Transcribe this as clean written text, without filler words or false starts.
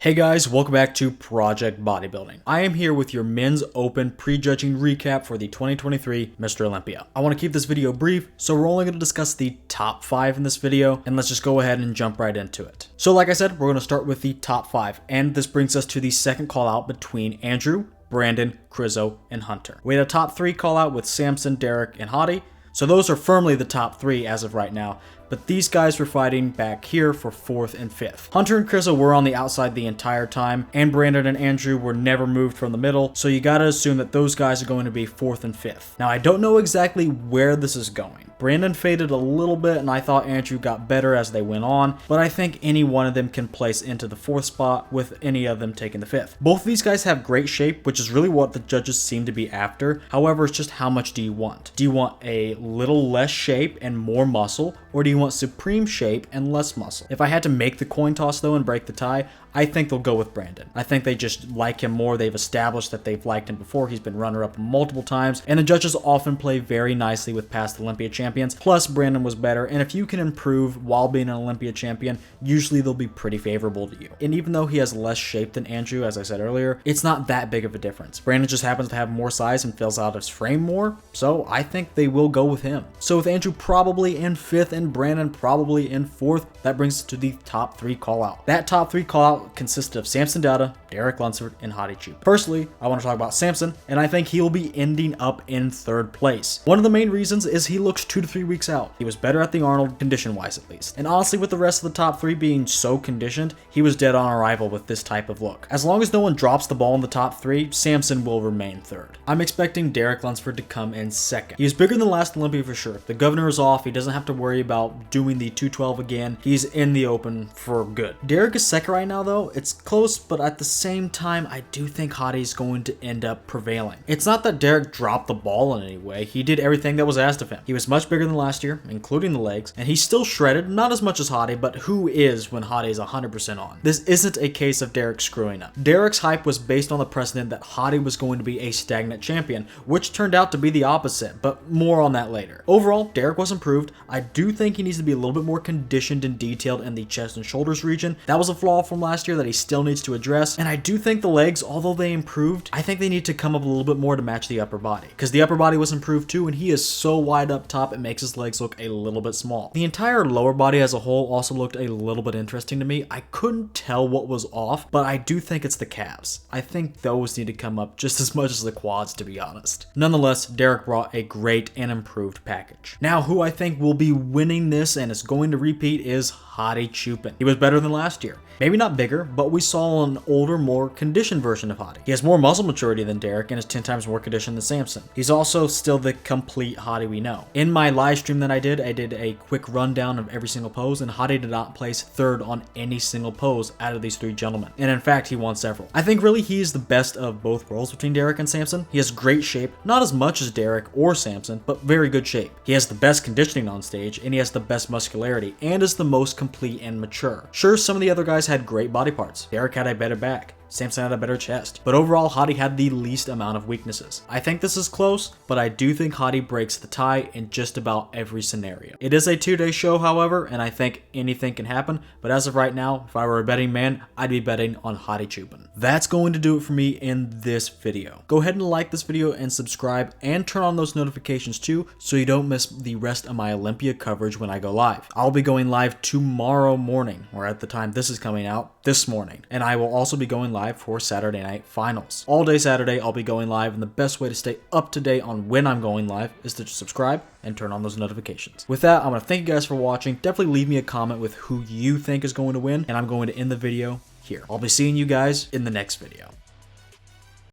Hey guys, welcome back to Project Bodybuilding. I am here with your men's open prejudging recap for the 2023 Mr. Olympia. I want to keep this video brief, so we're only going to discuss the top 5 in this video, and let's just go ahead and jump right into it. So like I said, we're going to start with the top 5, and this brings us to the second call out between Andrew, Brandon, Crizzo, and Hunter. We had a top 3 call out with Samson, Derek, and Hadi, so those are firmly the top 3 as of right now. But these guys were fighting back here for 4th and 5th. Hunter and Crizzo were on the outside the entire time, and Brandon and Andrew were never moved from the middle, so you gotta assume that those guys are going to be 4th and 5th. Now I don't know exactly where this is going. Brandon faded a little bit, and I thought Andrew got better as they went on, but I think any one of them can place into the 4th spot with any of them taking the 5th. Both of these guys have great shape, which is really what the judges seem to be after. However, it's just how much do you want? Do you want a little less shape and more muscle, or do you want supreme shape and less muscle? If I had to make the coin toss though and break the tie, I think they'll go with Brandon. I think they just like him more. They've established that they've liked him before. He's been runner-up multiple times, and the judges often play very nicely with past Olympia champions. Plus, Brandon was better, and if you can improve while being an Olympia champion, usually they'll be pretty favorable to you. And even though he has less shape than Andrew, as I said earlier, it's not that big of a difference. Brandon just happens to have more size and fills out his frame more, so I think they will go with him. So with Andrew probably in 5th and Brandon probably in 4th, that brings us to the top 3 call out. That top 3 call out consisted of Samson Dada, Derek Lunsford, and Hadi Chup. Firstly, I want to talk about Samson, and I think he'll be ending up in 3rd place. One of the main reasons is he looks 2 to 3 weeks out. He was better at the Arnold, condition-wise at least. And honestly, with the rest of the top 3 being so conditioned, he was dead on arrival with this type of look. As long as no one drops the ball in the top 3, Samson will remain 3rd. I'm expecting Derek Lunsford to come in 2nd. He is bigger than last Olympia for sure. The governor is off. He doesn't have to worry about doing the 212 again. He's in the open for good. Derek is 2nd right now though. It's close, but at the same time, I do think Hadi's going to end up prevailing. It's not that Derek dropped the ball in any way. He did everything that was asked of him. He was much bigger than last year, including the legs, and he's still shredded, not as much as Hadi, but who is when Hadi is 100% on? This isn't a case of Derek screwing up. Derek's hype was based on the precedent that Hadi was going to be a stagnant champion, which turned out to be the opposite, but more on that later. Overall, Derek was improved. I do think he needs to be a little bit more conditioned and detailed in the chest and shoulders region. That was a flaw from last year that he still needs to address, and I do think the legs, although they improved, I think they need to come up a little bit more to match the upper body, because the upper body was improved too, and he is so wide up top it makes his legs look a little bit small. The entire lower body as a whole also looked a little bit interesting to me. I couldn't tell what was off, but I do think it's the calves. I think those need to come up just as much as the quads, to be honest. Nonetheless, Derek brought a great and improved package. Now, who I think will be winning this and is going to repeat is Hadi Chup. He was better than last year. Maybe not bigger, but we saw an older, more conditioned version of Hadi. He has more muscle maturity than Derek and is 10 times more conditioned than Samson. He's also still the complete Hadi we know. In my live stream that I did a quick rundown of every single pose, and Hadi did not place 3rd on any single pose out of these 3 gentlemen. And in fact, he won several. I think really he's the best of both worlds between Derek and Samson. He has great shape, not as much as Derek or Samson, but very good shape. He has the best conditioning on stage, and he has the best muscularity, and is the most complete and mature. Sure, some of the other guys had great body parts. Derek had a better back. Samson had a better chest, but overall Hadi had the least amount of weaknesses. I think this is close, but I do think Hadi breaks the tie in just about every scenario. It is a 2-day show, however, and I think anything can happen, but as of right now, if I were a betting man, I'd be betting on Hadi Chup. That's going to do it for me in this video. Go ahead and like this video and subscribe, and turn on those notifications too, so you don't miss the rest of my Olympia coverage when I go live. I'll be going live tomorrow morning, or at the time this is coming out, this morning, and I will also be going live for Saturday night finals. All day Saturday I'll be going live, and the best way to stay up to date on when I'm going live is to subscribe and turn on those notifications. With that, I want to thank you guys for watching. Definitely leave me a comment with who you think is going to win, and I'm going to end the video here. I'll be seeing you guys in the next video.